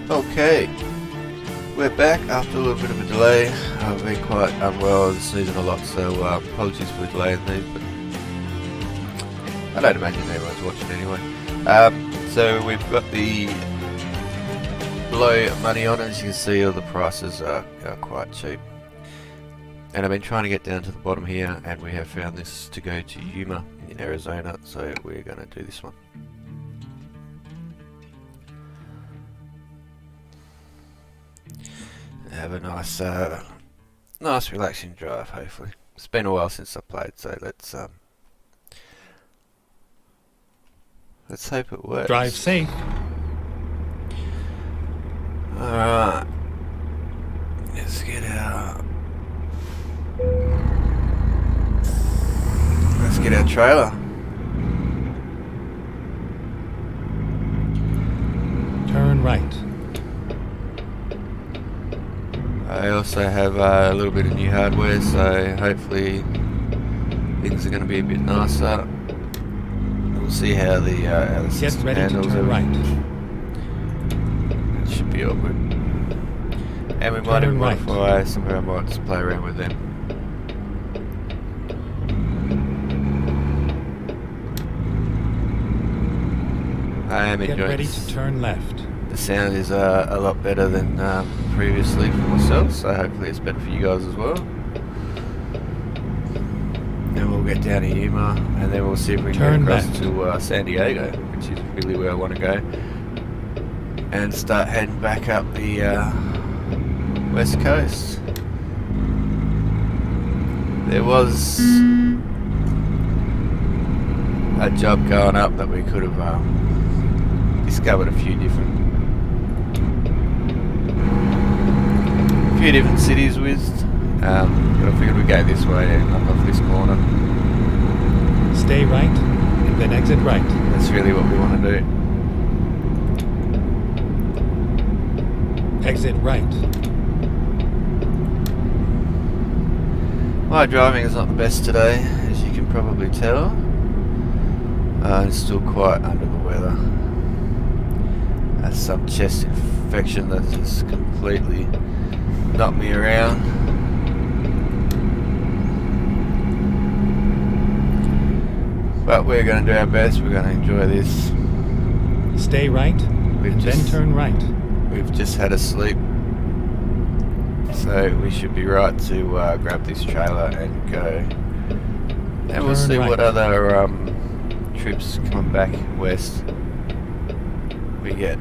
Okay, we're back after a little bit of a delay. I've been quite unwell this season a lot, so apologies for the delay in these, but I don't imagine anyone's watching anyway. So we've got the low money on, as you can see all the prices are quite cheap. And I've been trying to get down to the bottom here, and we have found this to go to Yuma in Arizona, so we're going to do this one. Have a nice, nice relaxing drive. Hopefully, it's been a while since I played, so let's hope it works. Drive safe. All right, let's get our trailer. Turn right. I also have a little bit of new hardware, so hopefully things are going to be a bit nicer. We'll see how the system handles it. Right. It should be all good. And we might even modify some of our mods, play around with them. I am enjoying Get ready this. to turn left. The sound is a lot better than previously for myself, so hopefully it's better for you guys as well. And we'll get down to Yuma, and then we'll see if we can get across to San Diego, which is really where I want to go, and start heading back up the west coast. There was a job going up that we could have discovered a few different cities with, but I figured we'd go this way and knock off this corner. Stay right, and then exit right. That's really what we want to do. Exit right. My driving is not the best today, as you can probably tell. I'm still quite under the weather. That's some chest infection that just completely knocked me around. But we're going to do our best. We're going to enjoy this. Stay right, then turn right. We've just had a sleep, so we should be right to grab this trailer and go. And we'll see what other trips coming back west we get.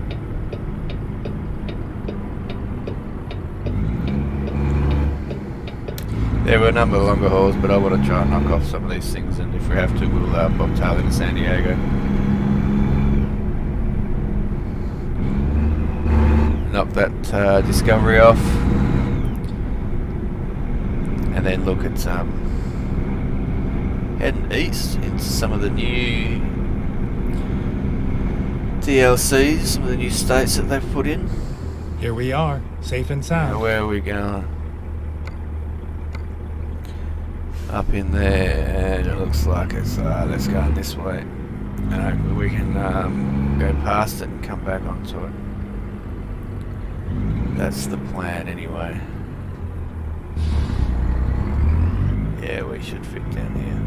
There were a number of longer hauls, but I want to try and knock off some of these things, and if we have to, we'll bobtail into San Diego. Knock that Discovery off, and then look at heading east into some of the new DLCs, some of the new states that they've put in. Here we are, safe and sound. Where are we going? Up in there, and it looks like it's let's go this way, and hopefully we can go past it and come back onto it. That's the plan anyway. Yeah, we should fit down here,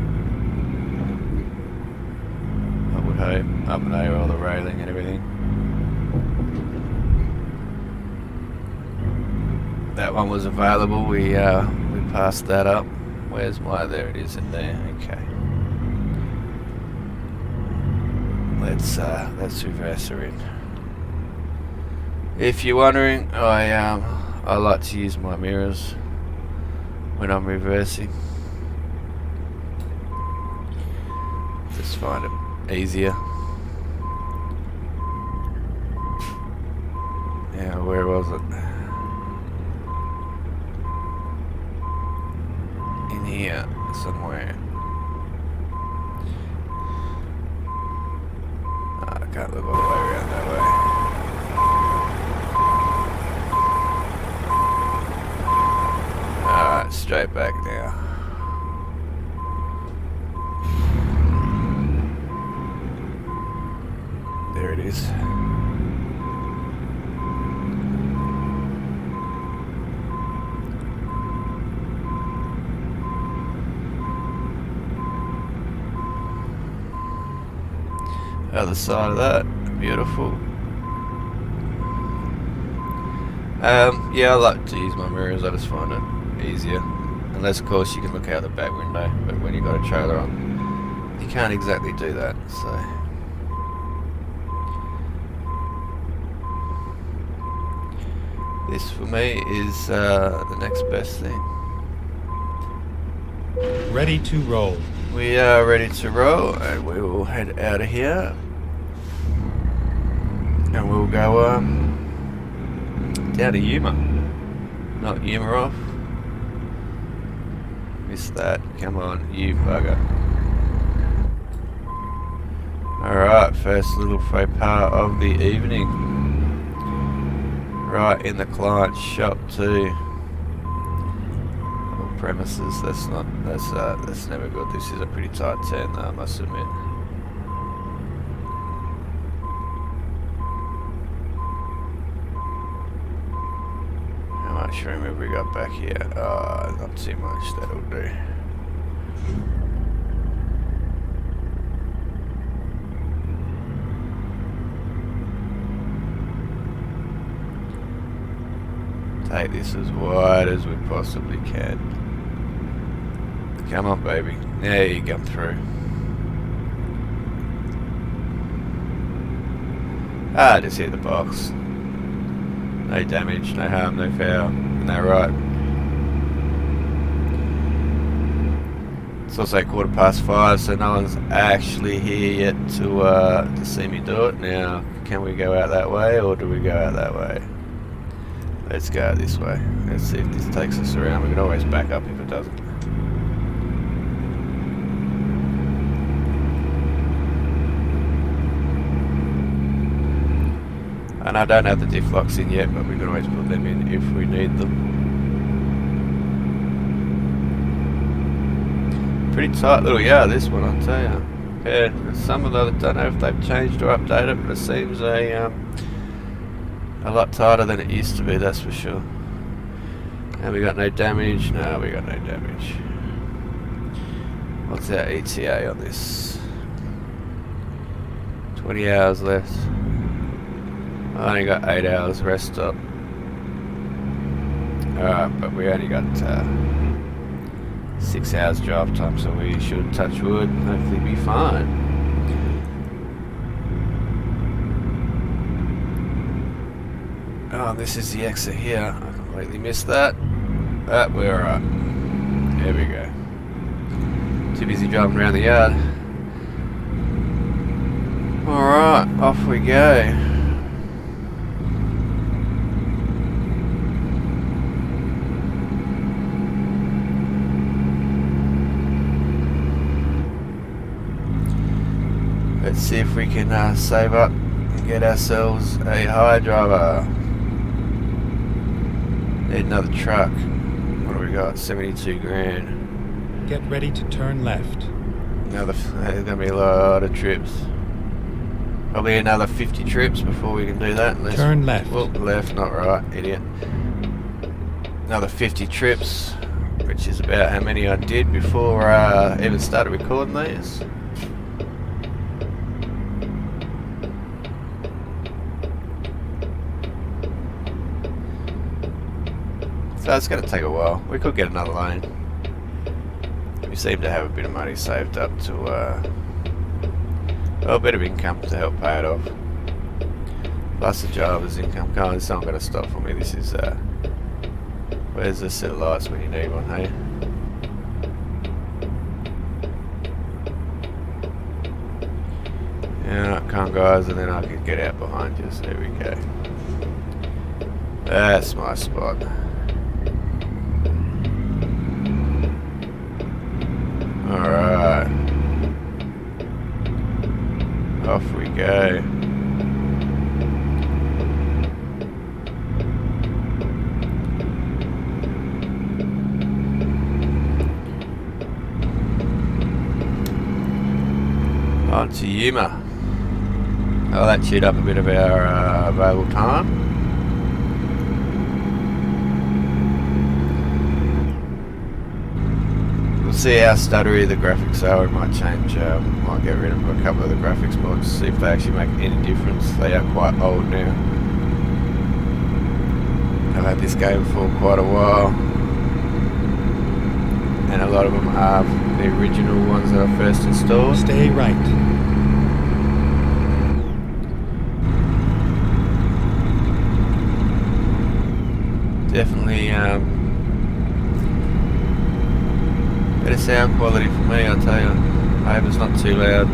I would hope, up and over all the railing and everything. That one was available, we passed that up. Where's my? There it is in there. Okay. Let's reverse her in. If you're wondering, I like to use my mirrors when I'm reversing. Just find it easier. Yeah, where was it? Here somewhere. I can't look all the way around that way. Alright, straight back now. There it is. Other side of that, beautiful. Yeah, I like to use my mirrors. I just find it easier. Unless, of course, you can look out the back window. But when you've got a trailer on, you can't exactly do that. So. This for me is the next best thing. Ready to roll. We are ready to roll, and we will head out of here, and we'll go down to Yuma. Not Yuma off. Missed that. Come on, you bugger. Alright, first little faux pas of the evening. Right in the client's shop too. Premises, that's never good. This is a pretty tight turn though, I must admit. How much room have we got back here? Not too much, that'll do. Take this as wide as we possibly can. Come on, baby. There you come through. Just hit the box. No damage, no harm, no foul. Isn't that right? It's also 5:15, so no one's actually here yet to see me do it. Now, can we go out that way, or do we go out that way? Let's go this way. Let's see if this takes us around. We can always back up if it doesn't. And I don't have the diff locks in yet, but we can always put them in if we need them. Pretty tight little yard, this one, I'll tell you. Yeah, some of the, I don't know if they've changed or updated it, but it seems a lot tighter than it used to be, that's for sure. And we got no damage? No, we got no damage. What's our ETA on this? 20 hours left. I only got 8 hours rest stop. Alright, but we only got 6 hours drive time, so we should, touch wood, hopefully be fine. Oh, this is the exit here. I completely missed that. But we're alright. There we go. Too busy driving around the yard. Alright, off we go. Let's see if we can save up and get ourselves a hire driver. Need another truck. What do we got? 72 grand. Get ready to turn left. There's gonna be a lot of trips. Probably another 50 trips before we can do that. Turn left. Well, left, not right, idiot. Another 50 trips, which is about how many I did before I even started recording these. So it's going to take a while. We could get another lane. We seem to have a bit of money saved up to, well, a bit of income to help pay it off. Plus the driver's income. Come on, it's not going to stop for me. This is, where's the set of lights when you need one, hey? Yeah, come on guys, and then I can get out behind you. So there we go. That's my spot. Alright. Off we go. On to Yuma. Oh, that chewed up a bit of our available time. see how stuttery the graphics are. We might change, might get rid of a couple of the graphics mods, see if they actually make any difference. They are quite old now. I've had this game for quite a while, and a lot of them are the original ones that I first installed. Stay right. Definitely better sound quality for me, I'll tell you. I hope it's not too loud.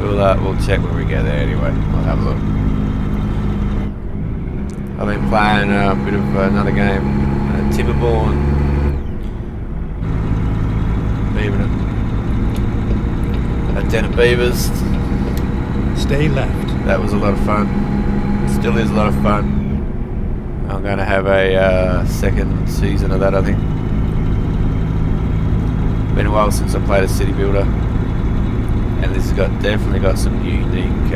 We'll check when we get there anyway. I'll have a look. I've been playing a bit of another game, Timberborn. Beaving it. A Den of Beavers. Stay left. That was a lot of fun. Still is a lot of fun. I'm going to have a second season of that, I think. Been a while since I played a city builder, and this has definitely got some unique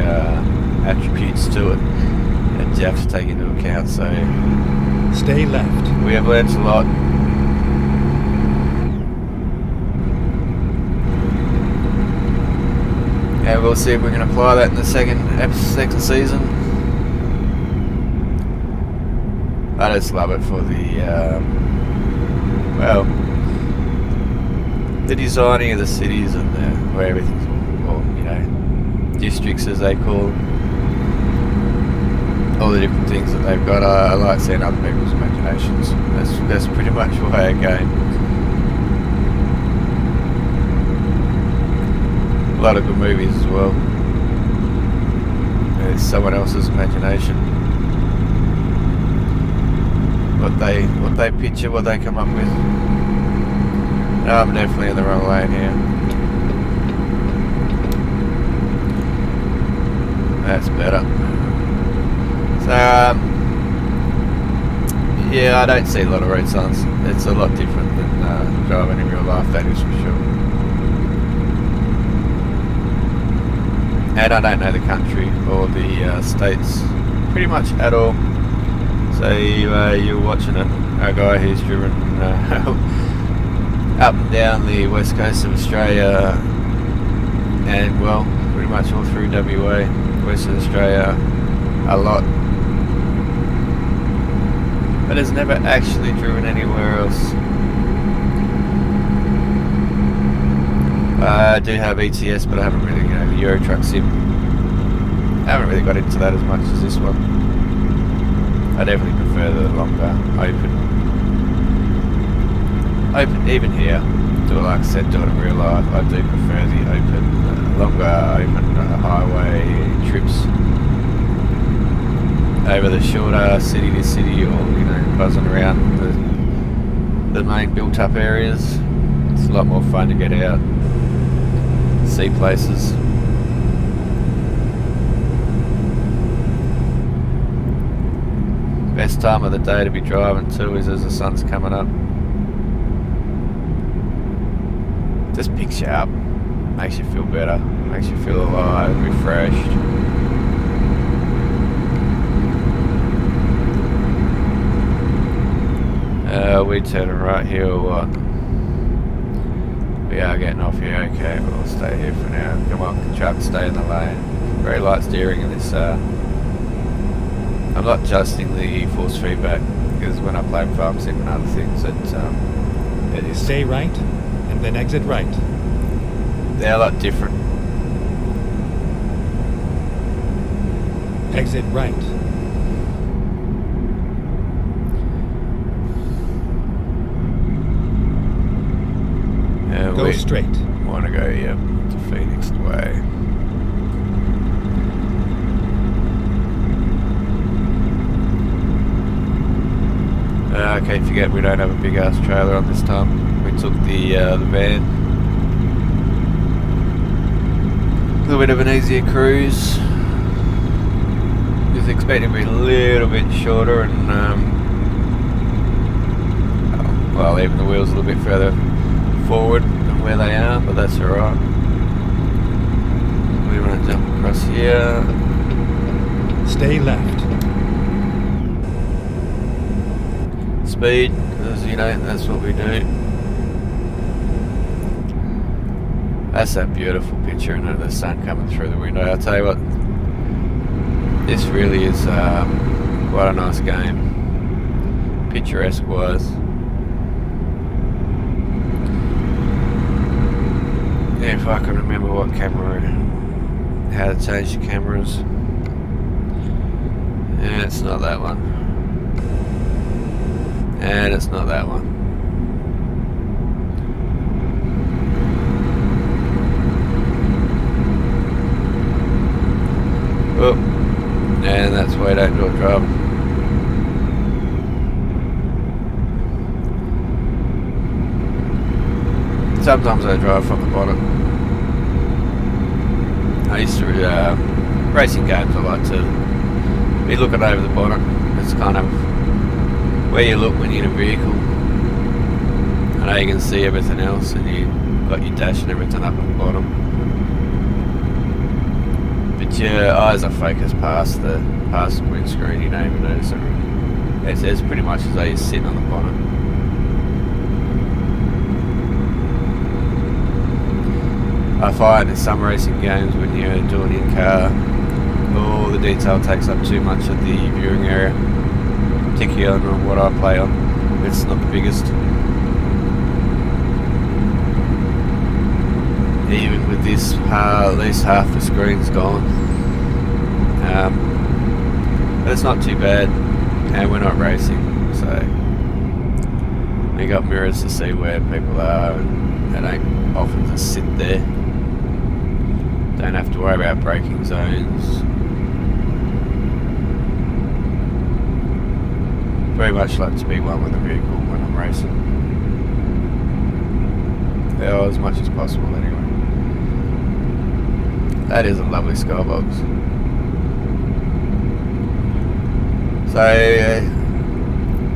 attributes to it that you have to take into account. So stay left. We have learnt a lot. And we'll see if we can apply that in the second season. I just love it for the the designing of the cities and where everything's, well, you know, districts as they call them. All the different things that they've got. I like seeing other people's imaginations. That's pretty much why I game. A lot of good movies as well. It's someone else's imagination. What they picture, what they come up with. No, I'm definitely in the wrong lane here. That's better. So, yeah, I don't see a lot of road signs. It's a lot different than driving in real life, that is for sure. And I don't know the country or the states pretty much at all. So you're watching a guy who's driven up and down the west coast of Australia, and well, pretty much all through WA, west of Australia, a lot. But has never actually driven anywhere else. I do have ATS, but I haven't really, the Euro Truck Sim. I haven't really got into that as much as this one. I definitely prefer the longer open, even here, like I said, do it in real life. I do prefer the longer open highway trips over the shorter city to city, or buzzing around the main built up areas. It's a lot more fun to get out, see places. Best time of the day to be driving too is as the sun's coming up. Just picks you up, makes you feel better, makes you feel alive, refreshed. We turning right here or what? We are getting off here, okay, we'll stay here for now. Come on, truck, stay in the lane. Very light steering in this. I'm not adjusting the force feedback because when I play farm sim and other things, it is. Stay right, and then exit right. They're a lot different. Exit right. Go straight. Want to go to Phoenix Way. Okay, forget we don't have a big ass trailer on this time. We took the van. A little bit of an easier cruise. Was expecting to be a little bit shorter, and well, even the wheels a little bit further forward than where they are, but that's alright. We want to jump across here. Stay left. Speed, because that's what we do. That's a beautiful picture, and the sun coming through the window. I'll tell you what, this really is quite a nice game, picturesque wise. Yeah, if I can remember what camera, how to change the cameras. Yeah, it's not that one. And it's not that one. Oh, and that's why I don't do a drop. Sometimes I drive from the bottom. I used to racing games. I like to be looking over the bottom. It's kind of where you look when you're in a vehicle. I know you can see everything else, and you've got your dash and everything up at the bottom. But your eyes are focused past the windscreen. You don't even notice it. It's pretty much as though you're sitting on the bottom. I find in some racing games when you're doing it in car, all the detail takes up too much of the viewing area, particularly on what I play on. It's not the biggest. Even with this, at least half the screen's gone. But it's not too bad, and we're not racing, so we got mirrors to see where people are, and they don't often just sit there. Don't have to worry about braking zones. Very much like to be one with the vehicle when I'm racing. Yeah, as much as possible anyway. That is a lovely skybox. So,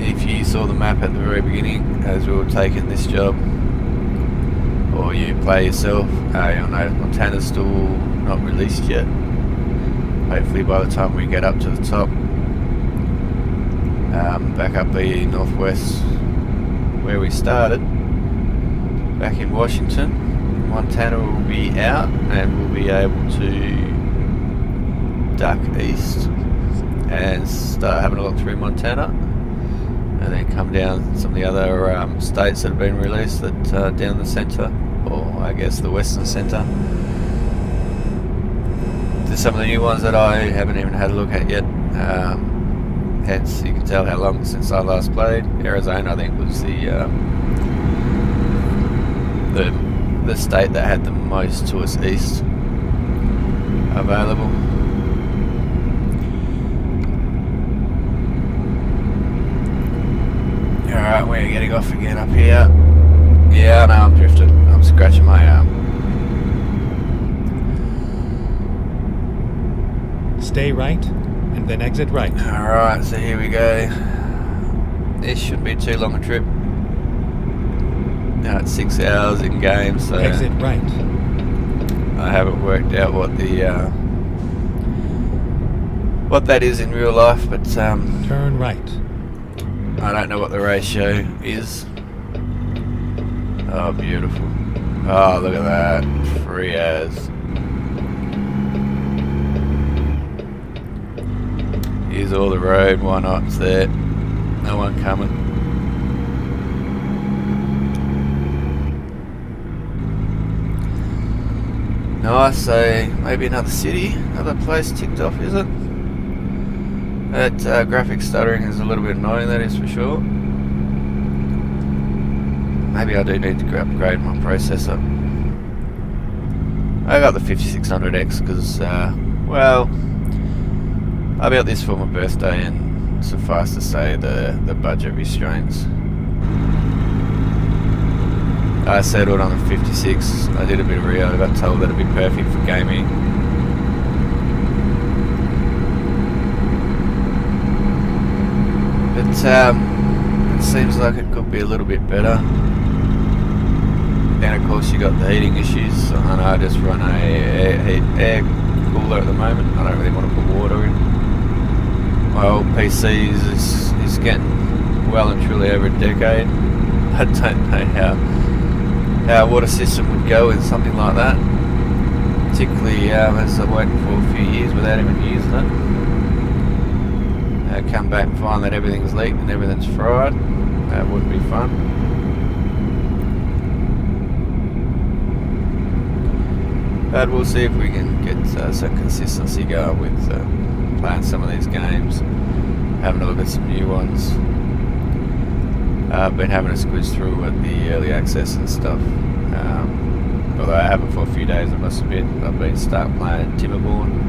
if you saw the map at the very beginning as we were taking this job, or you play yourself, you'll notice Montana's still not released yet. Hopefully by the time we get up to the top, back up the northwest where we started, back in Washington, Montana will be out and we'll be able to duck east and start having a look through Montana, and then come down some of the other states that have been released that down the centre, or I guess the western centre. There's some of the new ones that I haven't even had a look at yet. Hence, you can tell how long since I last played. Arizona, I think, was the state that had the most to its east available. Alright, we're getting off again up here. Yeah, I know I'm drifting. I'm scratching my arm. Stay right, and then exit right. Alright, so here we go. This shouldn't be too long a trip. Now it's 6 hours in game, so Exit right. I haven't worked out what the what that is in real life, but Turn right. I don't know what the ratio is. Oh, beautiful. Oh, look at that. Free as. Here's all the road. Why not? It's there. No one coming. Nice. So maybe another city, another place ticked off, is it? That graphic stuttering is a little bit annoying, that is for sure. Maybe I do need to upgrade my processor. I got the 5600X because, well, I built this for my birthday, and suffice to say the budget restraints. I settled on the 56. I did a bit of Rio. I got told that it'd be perfect for gaming. But it seems like it could be a little bit better. Then of course you got the heating issues. I know I just run a air cooler at the moment. I don't really want to put water in. My old PC is getting well and truly over a decade. I don't know our water system would go with something like that. Particularly as I went for a few years without even using it. Come back and find that everything's leaked and everything's fried. That wouldn't be fun. But we'll see if we can get some consistency going with playing some of these games. Having a look at some new ones. I've been having a squiz through at the early access and stuff. Although I haven't for a few days, I must admit. I've been starting playing Timberborn.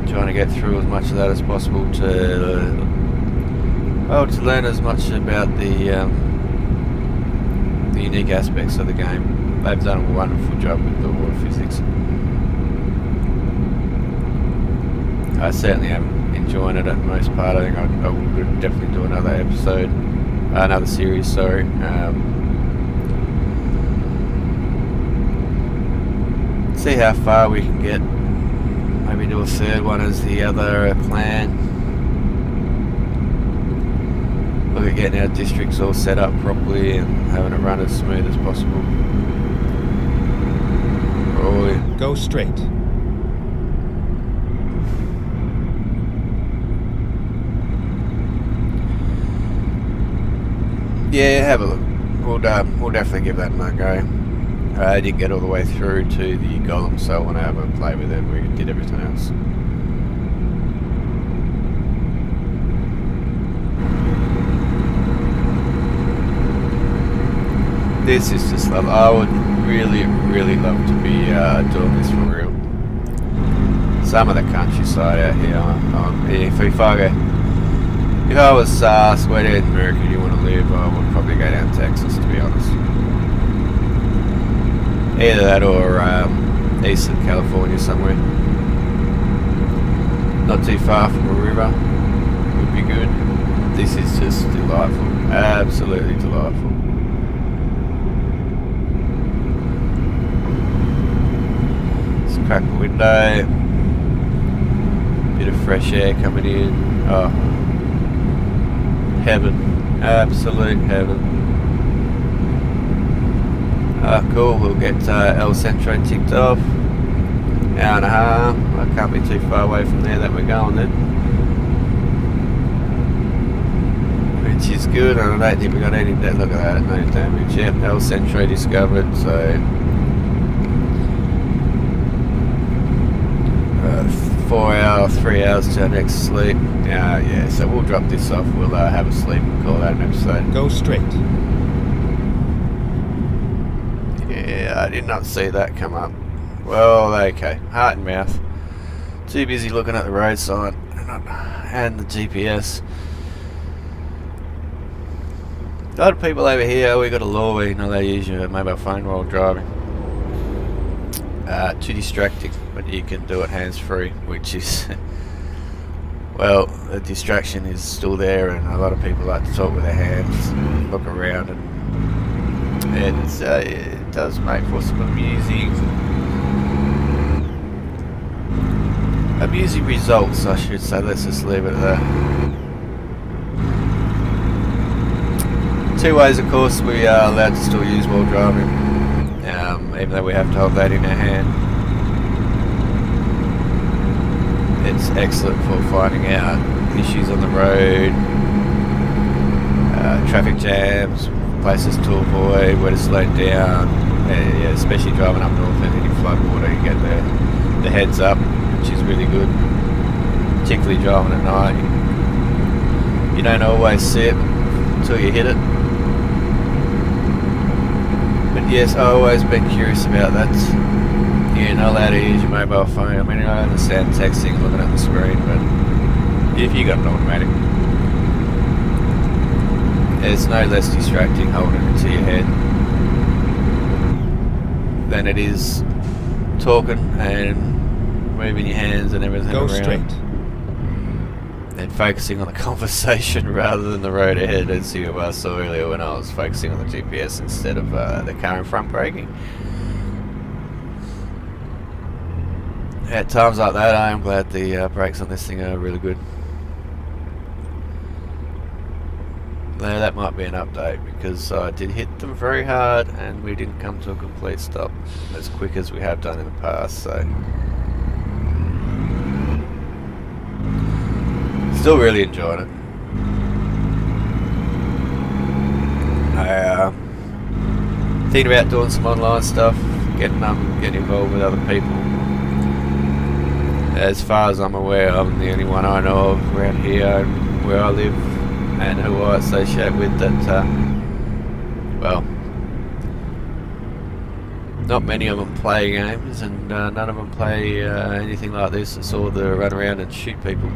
Trying to get through as much of that as possible to learn as much about the unique aspects of the game. They've done a wonderful job with the water physics. I certainly am enjoying it at the most part. I think I would definitely do another episode, another series, sorry. See how far we can get. Maybe do a third one as the other plan. Look at getting our districts all set up properly and having it run as smooth as possible. Go straight. Yeah, have a look. We'll definitely give that a go. I didn't get all the way through to the golem, so I want to have a play with it. We did everything else. This is just love. I would really love to be doing this for real. Some of the countryside out here. If I was asked where in America do you want to live, I would probably go down to Texas, to be honest. Either that or eastern California somewhere. Not too far from a river would be good. This is just delightful. Absolutely delightful. Let's crack the window. Bit of fresh air coming in. Oh, heaven. Absolute heaven. Cool, we'll get El Centro ticked off. Hour and a half. I can't be too far away from there that we're going then. Which is good, and I don't think we got any damage. Look at that, no damage yet. El Centro discovered, so 4 hours, 3 hours to our next sleep. Yeah, so we'll drop this off, we'll have a sleep and call that an episode. Go straight. Yeah, I did not see that come up. Well, okay. Heart and mouth. Too busy looking at the road sign and the GPS. A lot of people over here, we got a law where you're not allowed to use your mobile phone while driving. Too distracting, but you can do it hands-free, which is... well, the distraction is still there, and a lot of people like to talk with their hands, look around, and it does make for some amusing results, I should say. Let's just leave it there. Two ways, of course, we are allowed to still use while driving, even though we have to hold that in our hand. It's excellent for finding out issues on the road, traffic jams, places to avoid, where to slow down. Yeah, especially driving up north and hitting flood water, you get the heads up, which is really good. Particularly driving at night, you don't always see it until you hit it. But yes, I've always been curious about that. You're not allowed to use your mobile phone. I mean, I understand texting and looking at the screen, but if you got an automatic, it's no less distracting holding it to your head than it is talking and moving your hands and everything Go around. straight. And focusing on the conversation rather than the road ahead, as you saw earlier when I was focusing on the GPS instead of the car in front braking. At times like that, I am glad the brakes on this thing are really good. There, that might be an update because I did hit them very hard and we didn't come to a complete stop as quick as we have done in the past, so still really enjoyed it. I thinking about doing some online stuff, getting involved with other people. As far as I'm aware, I'm the only one I know of around here where I live and who I associate with that, well, not many of them play games, and none of them play anything like this. It's all the run around and shoot people,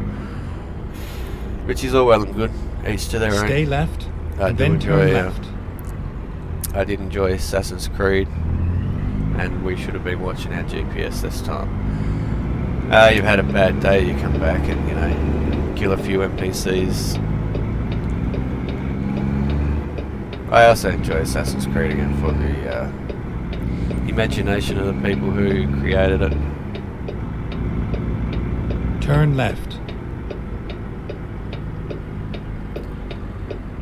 which is all well and good, each to their own. Stay left, I and do then enjoy, turn left. I did enjoy Assassin's Creed, and we should have been watching our GPS this time. You've had a bad day, you come back and, you know, kill a few NPCs. I also enjoy Assassin's Creed again for the imagination of the people who created it. Turn left.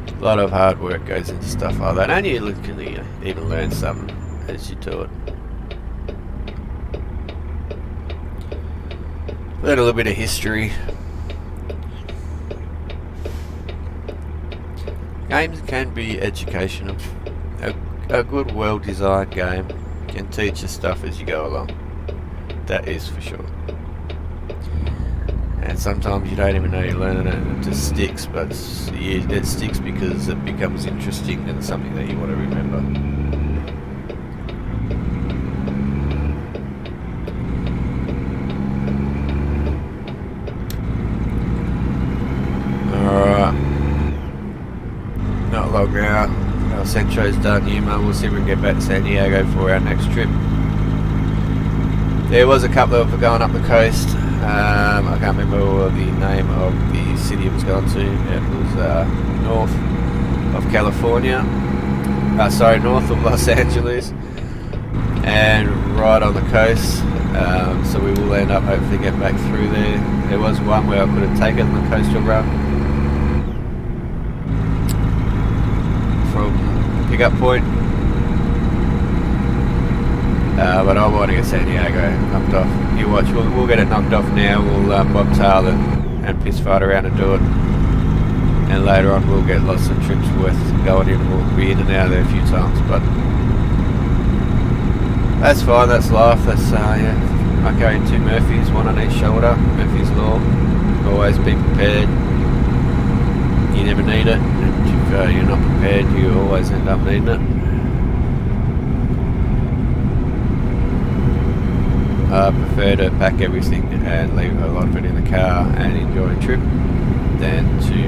A lot of hard work goes into stuff like that, and you can even learn something as you do it. Learn a little bit of history. Games can be educational. A good, well-designed game can teach you stuff as you go along. That is for sure. And sometimes you don't even know you're learning it and it just sticks, but it sticks because it becomes interesting and something that you want to remember. Not long now. Our Centro's done Yuma. We'll see if we can get back to San Diego for our next trip. There was a couple of going up the coast. I can't remember the name of the city it was going to. It was north of California. North of Los Angeles. And right on the coast. So we will end up hopefully getting back through there. There was one where I could have taken the coastal run from pickup point, but I want to get San Diego knocked off. You watch, we'll get it knocked off now. We'll bobtail and piss fight around and do it, and later on we'll get lots of trips worth going in. We'll be in and out of there a few times, but that's fine, that's life. That's yeah, I carry two Murphys, one on each shoulder. Murphy's law, always be prepared. You never need it, and if you're not prepared, you always end up needing it. I prefer to pack everything and leave a lot of it in the car and enjoy a trip than to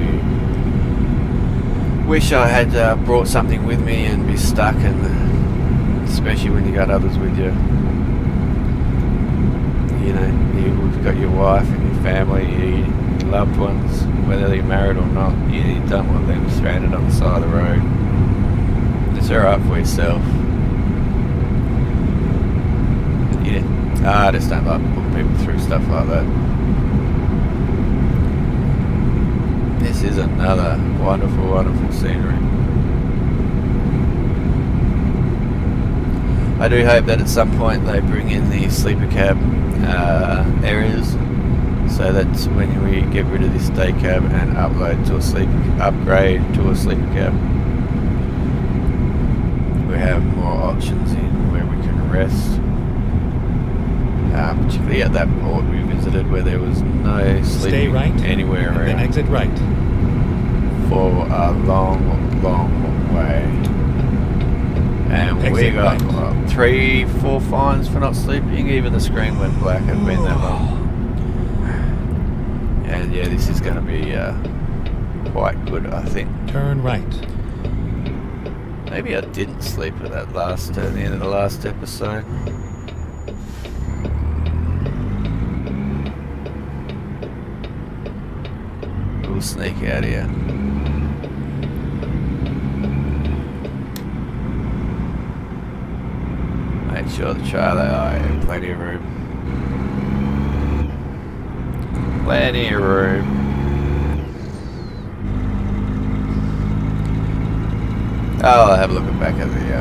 wish I had brought something with me and be stuck, and especially when you got others with you. You know, you've got your wife and your family, your loved ones, whether they're married or not. You don't want them stranded on the side of the road. It's alright for yourself. Yeah, I just don't like to put people through stuff like that. This is another wonderful, wonderful scenery. I do hope that at some point they bring in the sleeper cab areas, so that when we get rid of this day cab and upgrade to a sleeper cab, we have more options in where we can rest. Particularly at that port we visited where there was no sleeping right, anywhere and around. then exit right. For a long, long way. And we Exit got right. 3-4 fines for not sleeping. Even the screen went black. It had been that long. And yeah, this is going to be quite good, I think. Turn right. Maybe I didn't sleep at that at the end of the last episode. We'll sneak out here. Make sure the trailer, yeah, plenty of room. Plenty of room. I'll have a look back at the,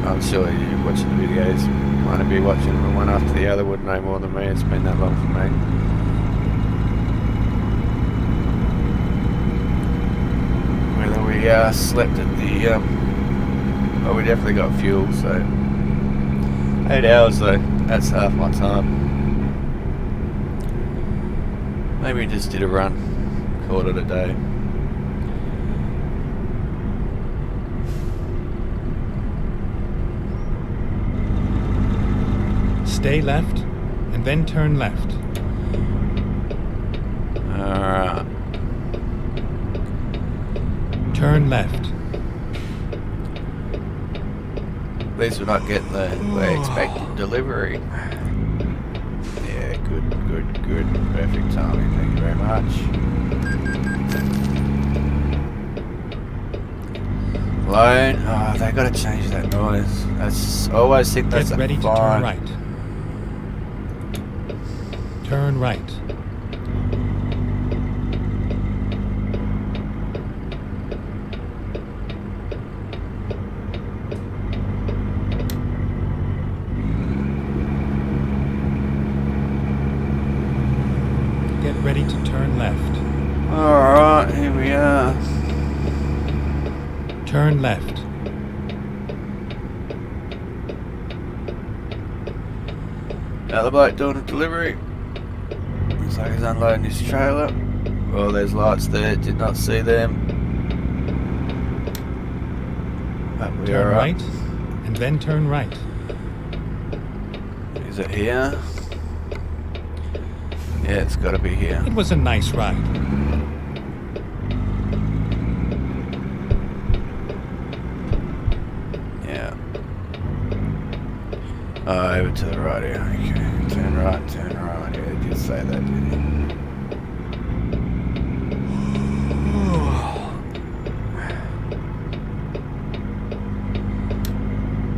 I'm sure you're watching the videos, you might be watching them one after the other, wouldn't know more than me, it's been that long for me. Whether we slept at the, well, we definitely got fuel, so 8 hours though, that's half my time. Maybe we just did a run, called it a day. Stay left, and then turn left. Alright. Turn left. At least we're not getting the we're expecting delivery. Yeah, good. Perfect timing, thank you very much. Loan. Oh, they gotta change that noise. That's I always think that's Get ready a to turn fine. right. Turn right. Get ready to turn left. Alright, here we are. Turn left. Another bloke doing a delivery. Looks like he's unloading his trailer. Well, there's lights there, did not see them. But we Turn are right, and then turn right. Is it here? Yeah, it's gotta be here. It was a nice ride. Yeah. Oh, over to the right here. Okay. Turn right. Yeah, it did say that, didn't it?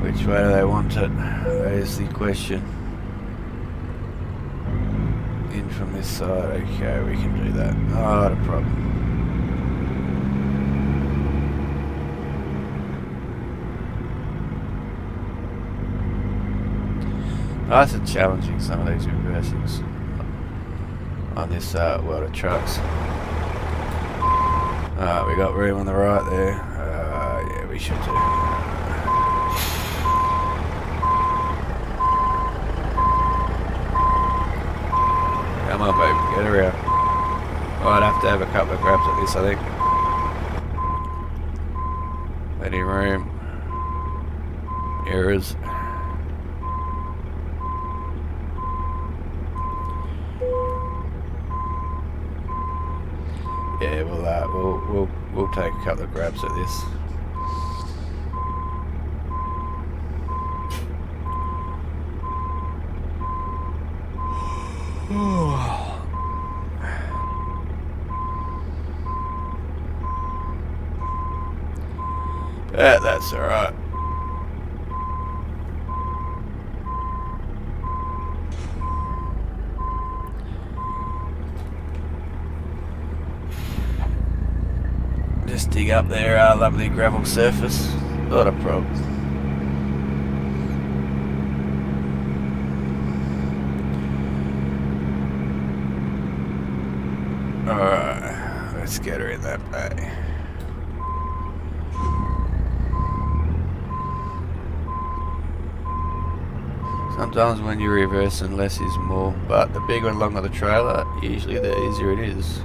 Which way do they want it? That is the question. In from this side. Okay, we can do that. Not a problem. Nice and challenging, some of these reversing on this world of trucks. We got room on the right there. Yeah, we should do. Come on, baby, get around. Might have to have a couple of grabs at this, I think. Plenty of room. Errors. Yeah, we'll take a couple of grabs at this. Yeah, that's alright. Just dig up there, our lovely gravel surface. Not a problem. Alright, let's get her in that bay. Sometimes when you're reversing, less is more, but the bigger and longer the trailer, usually the easier it is.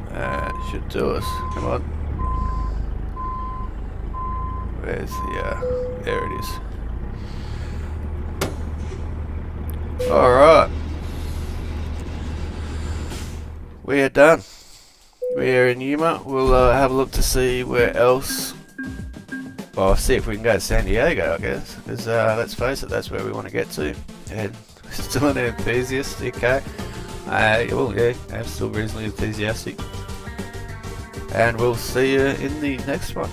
That should do us. Come on. Where's the, there it is. Alright. We are done. We are in Yuma. We'll have a look to see where else. Well, see if we can go to San Diego, I guess. Because let's face it, that's where we want to get to. And still an enthusiast, okay. Well, yeah, I'm still reasonably enthusiastic. and we'll see you in the next one.